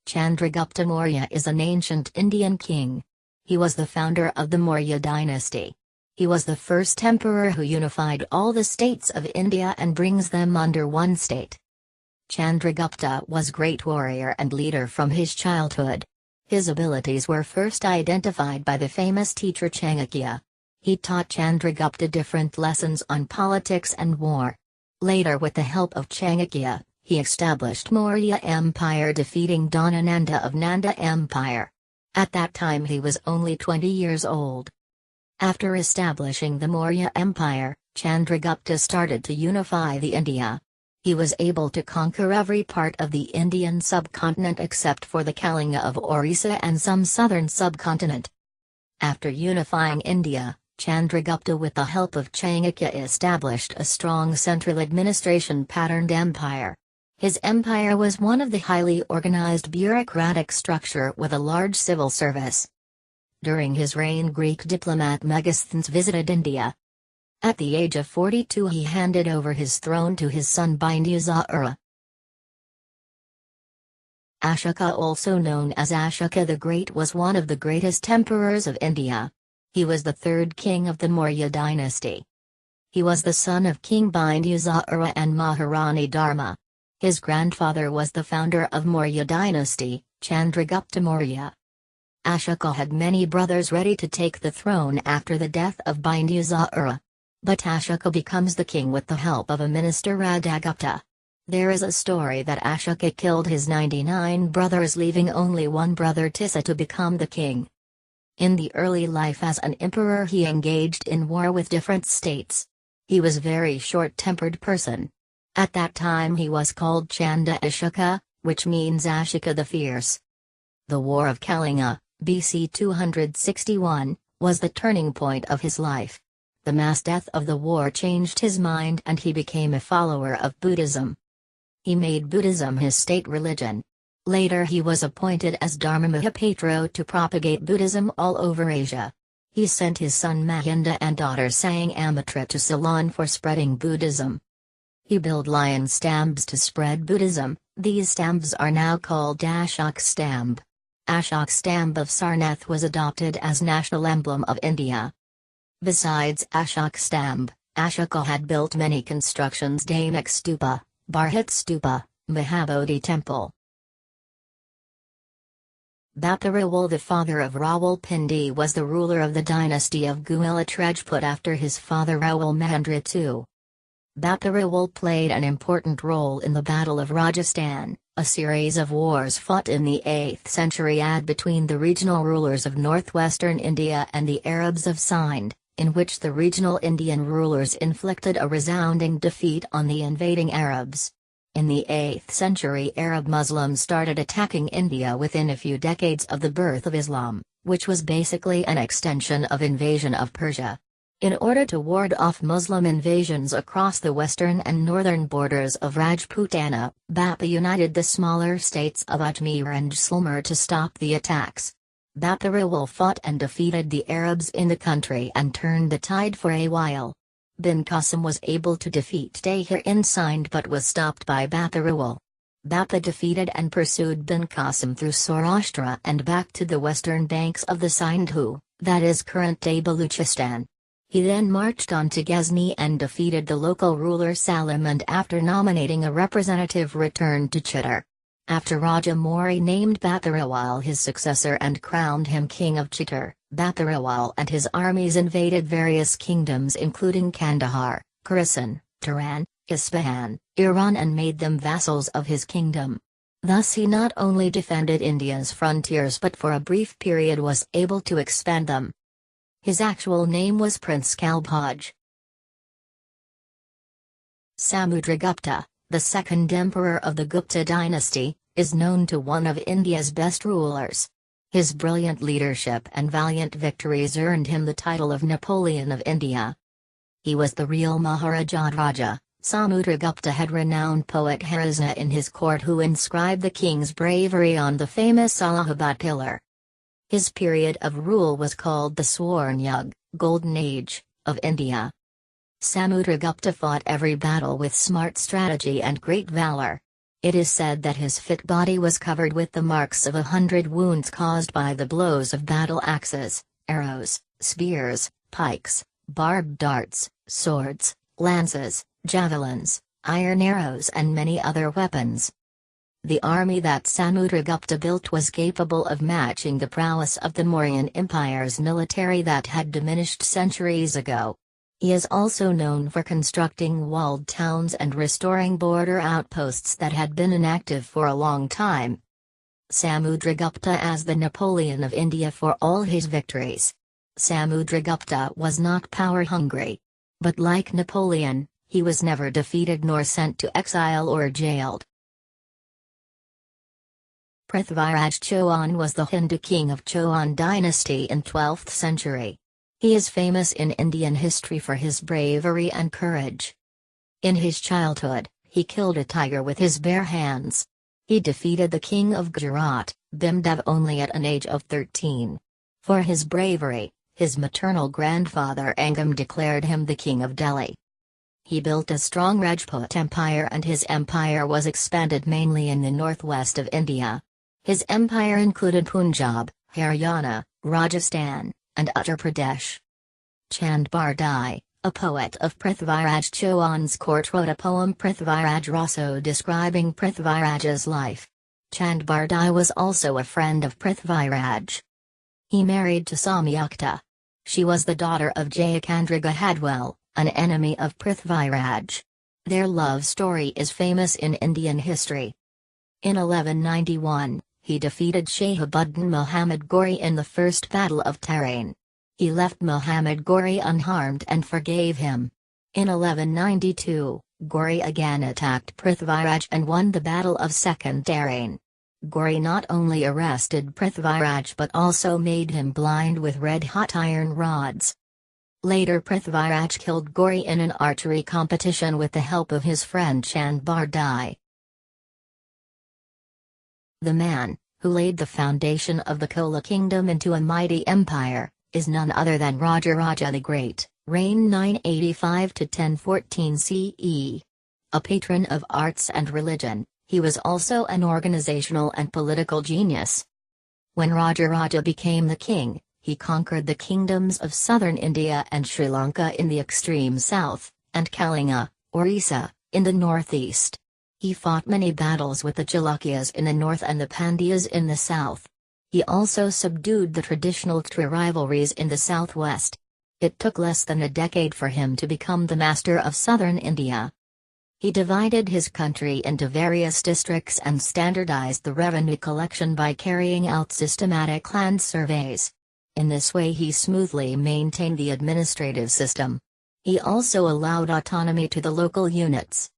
Chandragupta Maurya is an ancient Indian king. He was the founder of the Maurya dynasty. He was the first emperor who unified all the states of India and brings them under one state. Chandragupta was a great warrior and leader from his childhood. His abilities were first identified by the famous teacher Chanakya. He taught Chandragupta different lessons on politics and war. Later, with the help of Chanakya, he established Maurya Empire, defeating Dhanananda of Nanda Empire. At that time he was only 20 years old. After establishing the Maurya Empire, Chandragupta started to unify the India. He was able to conquer every part of the Indian subcontinent except for the Kalinga of Orissa and some southern subcontinent. After unifying India, Chandragupta with the help of Chanakya established a strong central administration-patterned empire. His empire was one of the highly organized bureaucratic structure with a large civil service. During his reign, Greek diplomat Megasthenes visited India. At the age of 42 he handed over his throne to his son Bindusara. Ashoka, also known as Ashoka the Great, was one of the greatest emperors of India. He was the third king of the Maurya dynasty. He was the son of King Bindusara and Maharani Dharma. His grandfather was the founder of Maurya dynasty, Chandragupta Maurya. Ashoka had many brothers ready to take the throne after the death of Bindusara. But Ashoka becomes the king with the help of a minister, Radhagupta. There is a story that Ashoka killed his 99 brothers, leaving only one brother Tissa to become the king. In the early life as an emperor he engaged in war with different states. He was a very short-tempered person. At that time he was called Chanda Ashoka, which means Ashoka the Fierce. The War of Kalinga, BC 261, was the turning point of his life. The mass death of the war changed his mind and he became a follower of Buddhism. He made Buddhism his state religion. Later he was appointed as Dharma Mahapatro to propagate Buddhism all over Asia. He sent his son Mahinda and daughter Sangamitra to Ceylon for spreading Buddhism. He built lion stambs to spread Buddhism. These stambs are now called Ashok Stamb. Ashok Stamb of Sarnath was adopted as national emblem of India. Besides Ashok Stamb, Ashoka had built many constructions: Damak Stupa, Bharhut Stupa, Mahabodhi Temple. Bappa Raval, the father of Rawalpindi, was the ruler of the dynasty of Guilat Rajput after his father Rawal Mahendra II. Bappa Raval played an important role in the Battle of Rajasthan, a series of wars fought in the 8th century between the regional rulers of northwestern India and the Arabs of Sindh, in which the regional Indian rulers inflicted a resounding defeat on the invading Arabs. In the 8th century, Arab Muslims started attacking India within a few decades of the birth of Islam, which was basically an extension of invasion of Persia. In order to ward off Muslim invasions across the western and northern borders of Rajputana, Bappa united the smaller states of Ajmer and Jaisalmer to stop the attacks. Bappa Raval fought and defeated the Arabs in the country and turned the tide for a while. Bin Qasim was able to defeat Tahir in Sindh but was stopped by Bappa Raval. Bappa defeated and pursued Bin Qasim through Saurashtra and back to the western banks of the Sindhu, that is current-day Baluchistan. He then marched on to Ghazni and defeated the local ruler Salim, and after nominating a representative returned to Chittor. After Raja Mori named Bappa Raval his successor and crowned him king of Chittor, Bappa Raval and his armies invaded various kingdoms including Kandahar, Khorasan, Turan, Isfahan, Iran, and made them vassals of his kingdom. Thus he not only defended India's frontiers but for a brief period was able to expand them. His actual name was Prince Kalbhaj. Samudragupta, the second emperor of the Gupta dynasty, is known to one of India's best rulers. His brilliant leadership and valiant victories earned him the title of Napoleon of India. He was the real Maharaja Raja. Samudragupta had renowned poet Harisna in his court, who inscribed the king's bravery on the famous Allahabad pillar. His period of rule was called the Swarn Golden Age, of India. Samudragupta fought every battle with smart strategy and great valor. It is said that his fit body was covered with the marks of 100 wounds caused by the blows of battle axes, arrows, spears, pikes, barbed darts, swords, lances, javelins, iron arrows and many other weapons. The army that Samudragupta built was capable of matching the prowess of the Mauryan Empire's military that had diminished centuries ago. He is also known for constructing walled towns and restoring border outposts that had been inactive for a long time. Samudragupta as the Napoleon of India for all his victories. Samudragupta was not power-hungry. But like Napoleon, he was never defeated nor sent to exile or jailed. Prithviraj Chauhan was the Hindu king of Chauhan dynasty in 12th century. He is famous in Indian history for his bravery and courage. In his childhood, he killed a tiger with his bare hands. He defeated the king of Gujarat, Bhimdev, only at an age of 13. For his bravery, his maternal grandfather Angam declared him the king of Delhi. He built a strong Rajput empire and his empire was expanded mainly in the northwest of India. His empire included Punjab, Haryana, Rajasthan, and Uttar Pradesh. Chand Bardai, a poet of Prithviraj Chauhan's court, wrote a poem Prithviraj Raso describing Prithviraj's life. Chand Bardai was also a friend of Prithviraj. He married to Samyukta. She was the daughter of Jayachandra Hadwell, an enemy of Prithviraj. Their love story is famous in Indian history. In 1191, he defeated Shahabuddin Muhammad Ghori in the First Battle of Tarain. He left Muhammad Ghori unharmed and forgave him. In 1192, Ghori again attacked Prithviraj and won the Battle of Second Tarain. Ghori not only arrested Prithviraj but also made him blind with red-hot iron rods. Later Prithviraj killed Ghori in an archery competition with the help of his friend Chand Bardai. The man, who laid the foundation of the Chola kingdom into a mighty empire, is none other than Ashoka the Great, reigned 985 to 1014 CE. A patron of arts and religion, he was also an organizational and political genius. When Ashoka became the king, he conquered the kingdoms of southern India and Sri Lanka in the extreme south, and Kalinga, Orissa, in the northeast. He fought many battles with the Chalukyas in the north and the Pandyas in the south. He also subdued the traditional Kshatriya rivalries in the southwest. It took less than a decade for him to become the master of southern India. He divided his country into various districts and standardized the revenue collection by carrying out systematic land surveys. In this way he smoothly maintained the administrative system. He also allowed autonomy to the local units.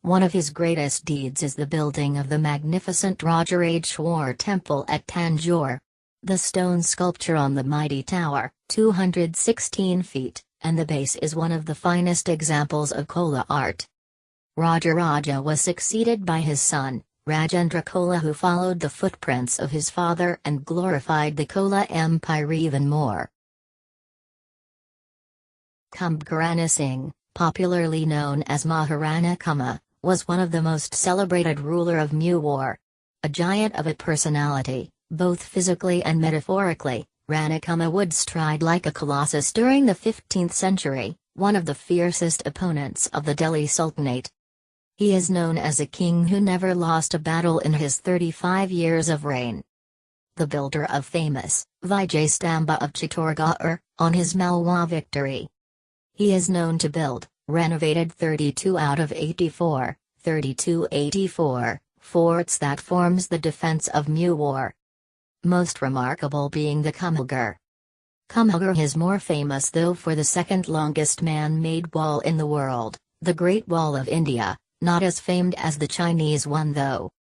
One of his greatest deeds is the building of the magnificent Rajarajeshwar temple at Tanjore. The stone sculpture on the mighty tower, 216 feet, and the base is one of the finest examples of Chola art. Rajaraja was succeeded by his son, Rajendra Chola, who followed the footprints of his father and glorified the Chola Empire even more. Kumbha Singh, popularly known as Maharana Kumbha, was one of the most celebrated ruler of Mewar. A giant of a personality, both physically and metaphorically, Rana Kumbha would stride like a colossus during the 15th century, one of the fiercest opponents of the Delhi Sultanate. He is known as a king who never lost a battle in his 35 years of reign. The builder of famous Vijay Stamba of Chittorgarh, on his Malwa victory. He is known to build, renovated 32 out of 84, 3284, forts that forms the defense of Mewar. Most remarkable being the Kumbhagarh. Kumbhagarh is more famous though for the second longest man-made wall in the world, the Great Wall of India, not as famed as the Chinese one though.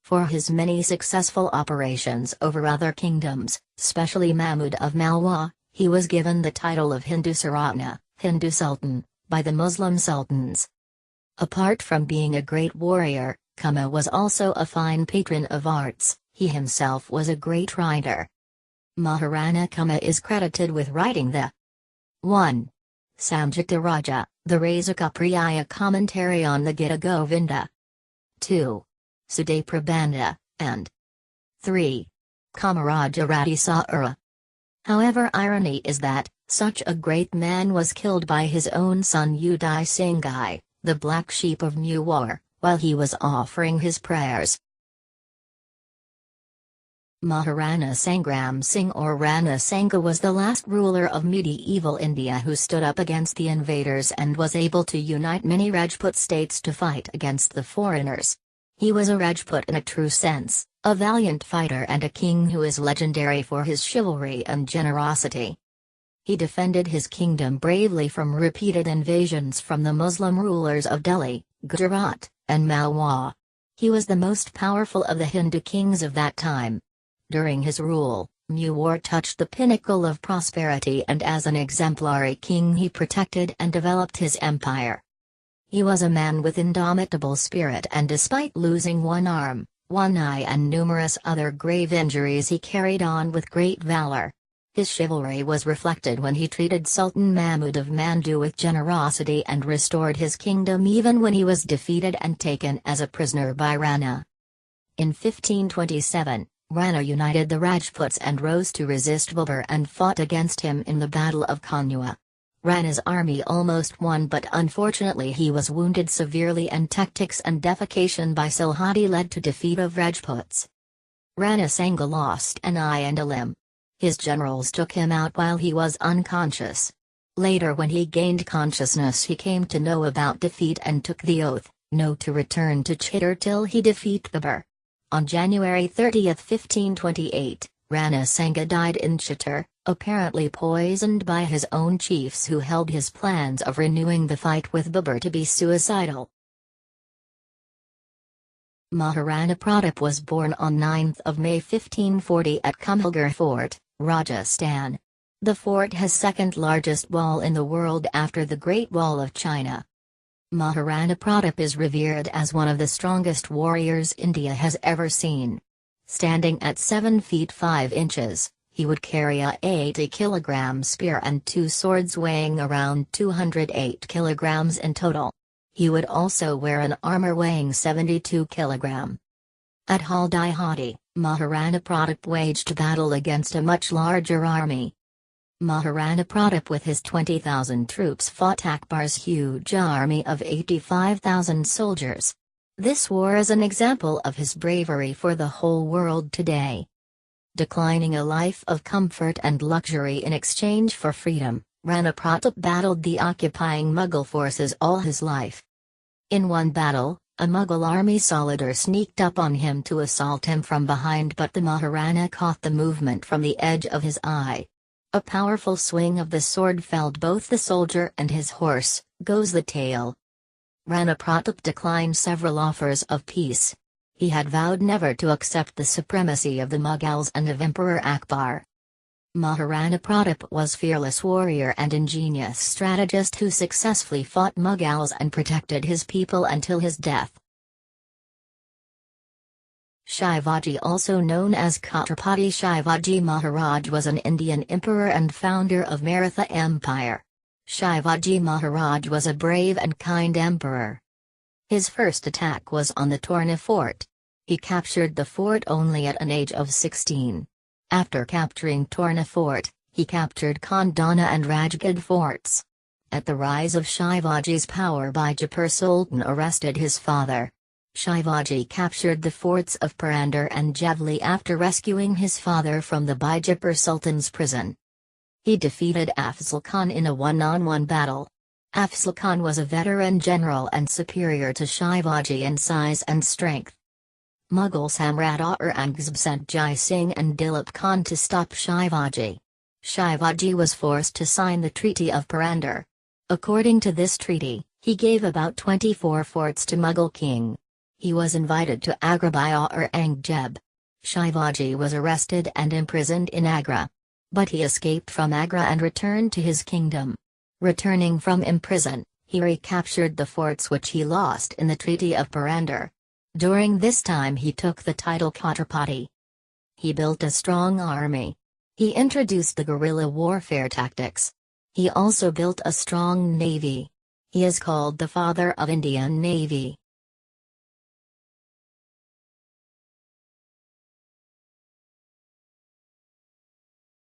For his many successful operations over other kingdoms, especially Mahmud of Malwa, he was given the title of Hindu Saratna, Hindu Sultan, by the Muslim sultans. Apart from being a great warrior, Kumbha was also a fine patron of arts. He himself was a great writer. Maharana Kumbha is credited with writing the 1. Samjukta Raja, the Rasakapriya commentary on the Gita Govinda. 2. Sude Prabandha, and 3. Kamaraja Saura. However, irony is that such a great man was killed by his own son Uday Singhai, the black sheep of Mewar, while he was offering his prayers. Maharana Sangram Singh or Rana Sanga was the last ruler of medieval India who stood up against the invaders and was able to unite many Rajput states to fight against the foreigners. He was a Rajput in a true sense, a valiant fighter and a king who is legendary for his chivalry and generosity. He defended his kingdom bravely from repeated invasions from the Muslim rulers of Delhi, Gujarat, and Malwa. He was the most powerful of the Hindu kings of that time. During his rule, Mewar touched the pinnacle of prosperity, and as an exemplary king he protected and developed his empire. He was a man with indomitable spirit, and despite losing one arm, one eye and numerous other grave injuries, he carried on with great valor. His chivalry was reflected when he treated Sultan Mahmud of Mandu with generosity and restored his kingdom even when he was defeated and taken as a prisoner by Rana. In 1527, Rana united the Rajputs and rose to resist Babur and fought against him in the Battle of Kanua. Rana's army almost won, but unfortunately he was wounded severely, and tactics and defecation by Silhadi led to defeat of Rajputs. Rana Sanga lost an eye and a limb. His generals took him out while he was unconscious. Later, when he gained consciousness, he came to know about defeat and took the oath, no to return to Chittor till he defeat Babur. On January 30, 1528, Rana Sanga died in Chittor, apparently poisoned by his own chiefs who held his plans of renewing the fight with Babur to be suicidal. Maharana Pratap was born on 9th of May 1540 at Kumbhalgarh Fort, Rajasthan. The fort has second largest wall in the world after the Great Wall of China. Maharana Pratap is revered as one of the strongest warriors India has ever seen. Standing at 7 feet 5 inches, he would carry a 80-kilogram spear and 2 swords weighing around 208 kilograms in total. He would also wear an armor weighing 72 kilogram. At Haldi Hadi, Maharana Pratap waged battle against a much larger army. Maharana Pratap with his 20,000 troops fought Akbar's huge army of 85,000 soldiers. This war is an example of his bravery for the whole world today. Declining a life of comfort and luxury in exchange for freedom, Rana Pratap battled the occupying Mughal forces all his life. In one battle, a Mughal army soldier sneaked up on him to assault him from behind, but the Maharana caught the movement from the edge of his eye. A powerful swing of the sword felled both the soldier and his horse, goes the tale. Rana Pratap declined several offers of peace. He had vowed never to accept the supremacy of the Mughals and of Emperor Akbar. Maharana Pratap was fearless warrior and ingenious strategist who successfully fought Mughals and protected his people until his death. Shivaji, also known as Chhatrapati Shivaji Maharaj, was an Indian emperor and founder of Maratha Empire. Shivaji Maharaj was a brave and kind emperor. His first attack was on the Torna fort. He captured the fort only at an age of 16. After capturing Torna fort, he captured Khandana and Rajgad forts. At the rise of Shivaji's power, Bijapur Sultan arrested his father. Shivaji captured the forts of Purandar and Javli after rescuing his father from the Bijapur Sultan's prison. He defeated Afzal Khan in a one-on-one battle. Afzal Khan was a veteran general and superior to Shivaji in size and strength. Mughal Samrat Aurangzeb sent Jai Singh and Dilip Khan to stop Shivaji. Shivaji was forced to sign the Treaty of Purandar. According to this treaty, he gave about 24 forts to Mughal king. He was invited to Agra by Aurangzeb. Shivaji was arrested and imprisoned in Agra. But he escaped from Agra and returned to his kingdom. Returning from imprison, he recaptured the forts which he lost in the Treaty of Purandar. During this time he took the title Chhatrapati. He built a strong army. He introduced the guerrilla warfare tactics. He also built a strong navy. He is called the father of Indian Navy.